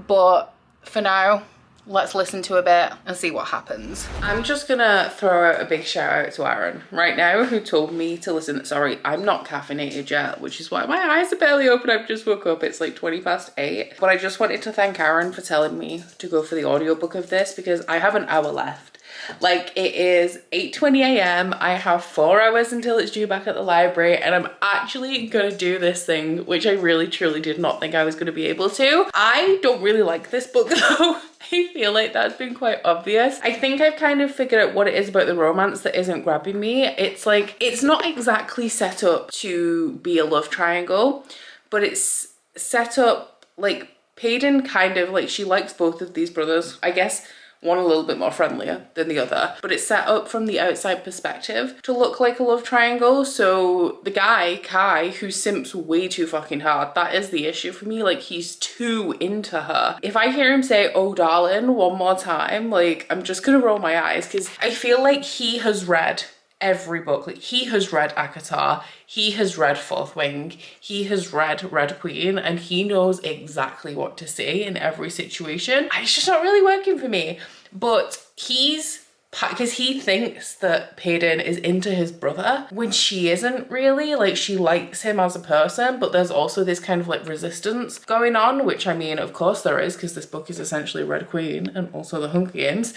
but for now, let's listen to a bit and see what happens. I'm just gonna throw out a big shout out to Aaron right now, who told me to listen. Sorry, I'm not caffeinated yet, which is why my eyes are barely open. I've just woke up. It's like 8:20. But I just wanted to thank Aaron for telling me to go for the audiobook of this, because I have an hour left. Like, it is 8:20 a.m. I have 4 hours until it's due back at the library, and I'm actually gonna do this thing, which I really truly did not think I was gonna be able to. I don't really like this book though. I feel like that's been quite obvious. I think I've kind of figured out what it is about the romance that isn't grabbing me. It's like, it's not exactly set up to be a love triangle, but it's set up like Payden kind of like, she likes both of these brothers. I guess one a little bit more friendlier than the other, but it's set up from the outside perspective to look like a love triangle. So the guy, Kai, who simps way too fucking hard, that is the issue for me. Like, he's too into her. If I hear him say, "Oh darling," one more time, like, I'm just gonna roll my eyes, because I feel like he has read every book. Like, he has read ACOTAR, he has read Fourth Wing, he has read Red Queen, and he knows exactly what to say in every situation. It's just not really working for me. But because he thinks that Peyton is into his brother when she isn't really. Like, she likes him as a person, but there's also this kind of like resistance going on, which I mean, of course there is, because this book is essentially Red Queen and also the Hunger Games.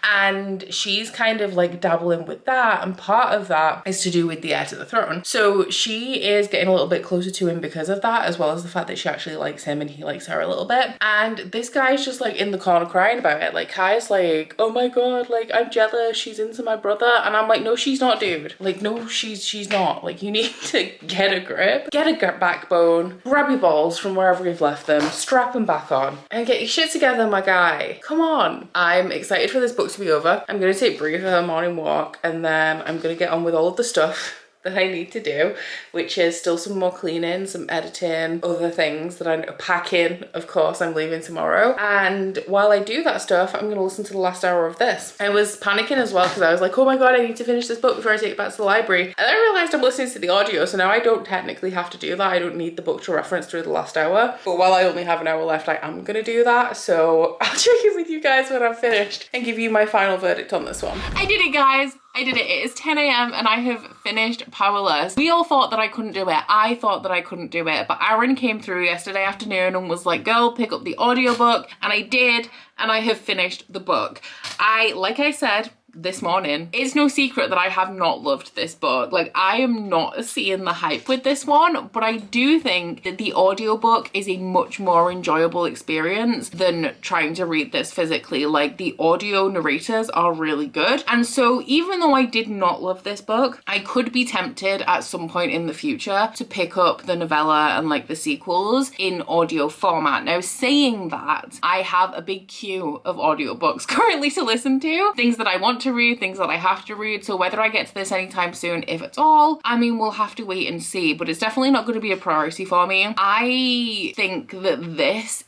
And she's kind of like dabbling with that, and part of that is to do with the heir to the throne. So she is getting a little bit closer to him because of that, as well as the fact that she actually likes him and he likes her a little bit. And this guy's just like in the corner crying about it. Like, Kai's like, oh my god, like, I'm jealous, she's into my brother. And I'm like, no, she's not, dude. Like, no, she's not. Like, you need to get a grip, get a backbone, grab your balls from wherever you've left them, strap them back on, and get your shit together, my guy. Come on. I'm excited for this book to be over. I'm gonna take Brie for her morning walk, and then I'm gonna get on with all of the stuff that I need to do, which is still some more cleaning, some editing, other things that I'm packing. Of course, I'm leaving tomorrow. And while I do that stuff, I'm gonna listen to the last hour of this. I was panicking as well because I was like, oh my god, I need to finish this book before I take it back to the library. And then I realized I'm listening to the audio, so now I don't technically have to do that. I don't need the book to reference through the last hour. But while I only have an hour left, I am gonna do that. So I'll check in with you guys when I'm finished and give you my final verdict on this one. I did it, guys. I did it. It is 10 a.m. and I have finished Powerless. We all thought that I couldn't do it. I thought that I couldn't do it, but Aaron came through yesterday afternoon and was like, girl, pick up the audiobook. And I did, and I have finished the book. Like I said this morning, it's no secret that I have not loved this book. Like, I am not seeing the hype with this one, but I do think that the audiobook is a much more enjoyable experience than trying to read this physically. Like, the audio narrators are really good. And so even though I did not love this book, I could be tempted at some point in the future to pick up the novella and like the sequels in audio format. Now, saying that, I have a big queue of audiobooks currently to listen to, things that I want to read, things that I have to read. So whether I get to this anytime soon, if at all, I mean, we'll have to wait and see, but it's definitely not going to be a priority for me. I think that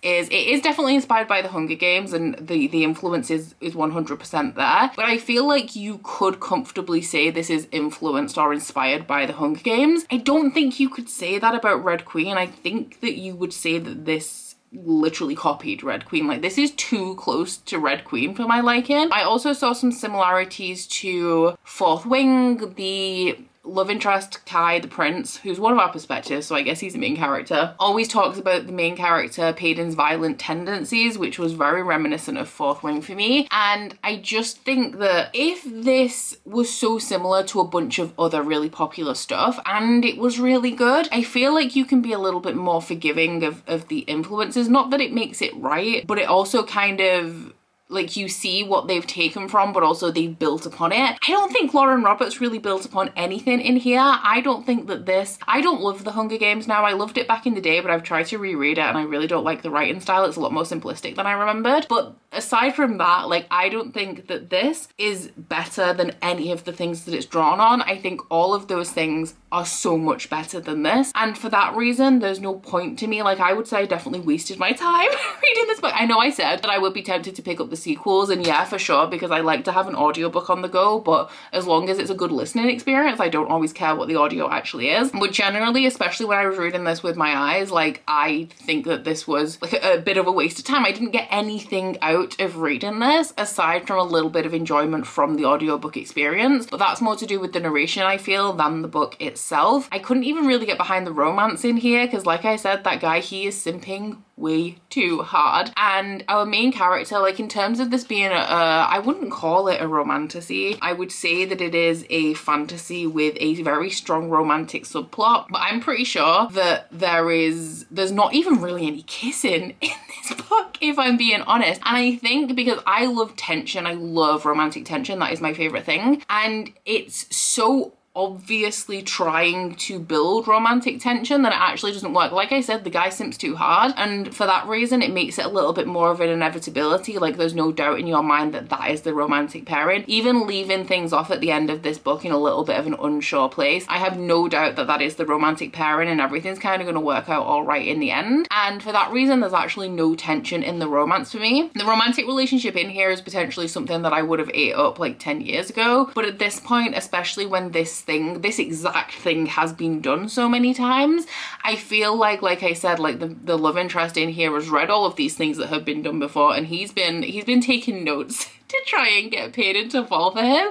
it is definitely inspired by the Hunger Games, and the influence is 100% there, but I feel like you could comfortably say this is influenced or inspired by the Hunger Games. I don't think you could say that about Red Queen. I think that you would say that this literally copied Red Queen. Like, this is too close to Red Queen for my liking. I also saw some similarities to Fourth Wing. The love interest, Kai, the prince, who's one of our perspectives, so I guess he's the main character, always talks about the main character, Peyton's violent tendencies, which was very reminiscent of Fourth Wing for me. And I just think that if this was so similar to a bunch of other really popular stuff and it was really good, I feel like you can be a little bit more forgiving of the influences. Not that it makes it right, but it also kind of, like, you see what they've taken from, but also they've built upon it. I don't think Lauren Roberts really built upon anything in here. I don't think that I don't love the Hunger Games now. I loved it back in the day, but I've tried to reread it and I really don't like the writing style. It's a lot more simplistic than I remembered. But aside from that, like, I don't think that this is better than any of the things that it's drawn on. I think all of those things are so much better than this. And for that reason, there's no point to me. Like, I would say I definitely wasted my time reading this book. I know I said that I would be tempted to pick up the sequels, and yeah, for sure, because I like to have an audiobook on the go, but as long as it's a good listening experience, I don't always care what the audio actually is. But generally, especially when I was reading this with my eyes, like, I think that this was like a bit of a waste of time. I didn't get anything out of reading this aside from a little bit of enjoyment from the audiobook experience, but that's more to do with the narration, I feel, than the book itself. I couldn't even really get behind the romance in here because, like I said, that guy, he is simping way too hard. And our main character, like, in terms of this being I wouldn't call it a romantasy. I would say that it is a fantasy with a very strong romantic subplot, but I'm pretty sure that there's not even really any kissing in this book, if I'm being honest. And I think because I love tension, I love romantic tension, that is my favorite thing, and it's so obviously trying to build romantic tension, then it actually doesn't work. Like I said, the guy simps too hard, and for that reason it makes it a little bit more of an inevitability. Like there's no doubt in your mind that that is the romantic pairing. Even leaving things off at the end of this book in a little bit of an unsure place, I have no doubt that that is the romantic pairing, and everything's kind of going to work out all right in the end. And for that reason, there's actually no tension in the romance for me. The romantic relationship in here is potentially something that I would have ate up like 10 years ago, but at this point, especially when this exact thing has been done so many times, I feel like I said, like the love interest in here has read all of these things that have been done before, and he's been taking notes to try and get paid into fall for him.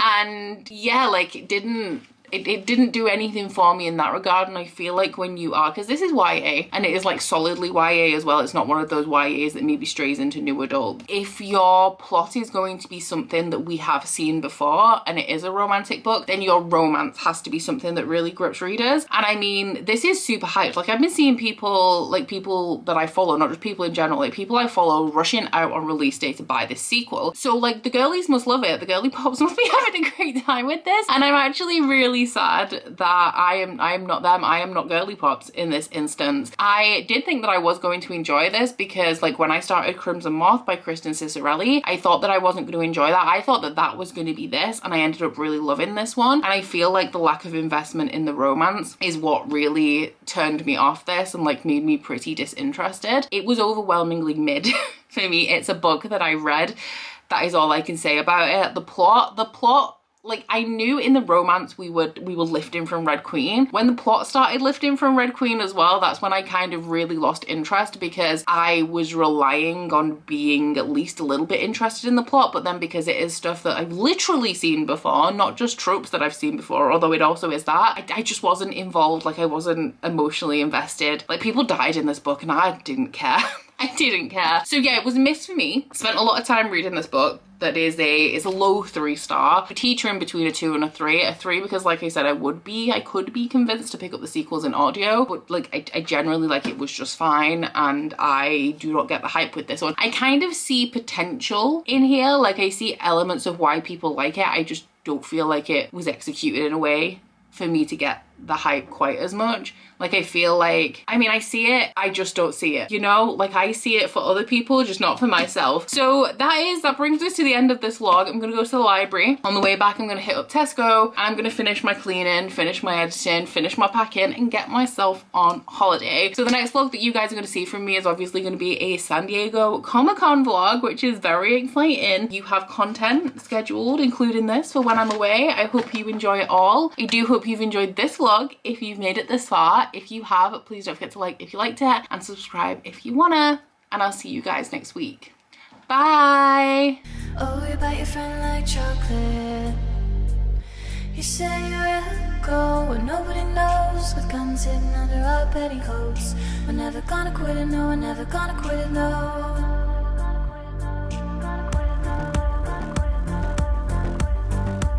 And yeah, like it didn't do anything for me in that regard. And I feel like when you are, because this is YA and it is like solidly YA as well, it's not one of those YAs that maybe strays into new adult. If your plot is going to be something that we have seen before and it is a romantic book, then your romance has to be something that really grips readers. And I mean, this is super hyped. Like I've been seeing people that I follow, not just people in general, like people I follow rushing out on release day to buy this sequel. So like the girlies must love it. The girly pops must be having a great time with this. And I'm actually really sad that I am not them. I am not girly pops in this instance. I did think that I was going to enjoy this because like when I started Crimson Moth by Kristen Cicerelli, I thought that I wasn't going to enjoy that. I thought that that was going to be this, and I ended up really loving this one. And I feel like the lack of investment in the romance is what really turned me off this and like made me pretty disinterested. It was overwhelmingly mid for me. It's a book that I read. That is all I can say about it. The plot, like I knew in the romance we were lifting from Red Queen. When the plot started lifting from Red Queen as well, that's when I kind of really lost interest, because I was relying on being at least a little bit interested in the plot, but then because it is stuff that I've literally seen before, not just tropes that I've seen before, although it also is that, I just wasn't involved. Like I wasn't emotionally invested. Like people died in this book and I didn't care. I didn't care. So yeah, it was a miss for me. Spent a lot of time reading this book. That is a low 3-star. A teeter in between a 2 and a 3. A 3 because like I said, I could be convinced to pick up the sequels in audio, but like I generally like it was just fine, and I do not get the hype with this one. I kind of see potential in here. Like I see elements of why people like it. I just don't feel like it was executed in a way for me to get the hype quite as much. Like I feel like, I mean, I see it, I just don't see it, you know? Like I see it for other people, just not for myself. So that brings us to the end of this vlog. I'm gonna go to the library. On the way back, I'm gonna hit up Tesco and I'm gonna finish my cleaning, finish my editing, finish my packing, and get myself on holiday. So the next vlog that you guys are gonna see from me is obviously gonna be a San Diego Comic-Con vlog, which is very exciting. You have content scheduled, including this, for when I'm away. I hope you enjoy it all. I do hope you've enjoyed this vlog if you've made it this far. If you have, please don't forget to like if you liked it and subscribe if you wanna, and I'll see you guys next week. Bye. Oh, you bite your friend like chocolate. You say you will go where nobody knows, with guns hidden under our petticoats. We're never gonna quit it, no, we're never gonna quit it, no.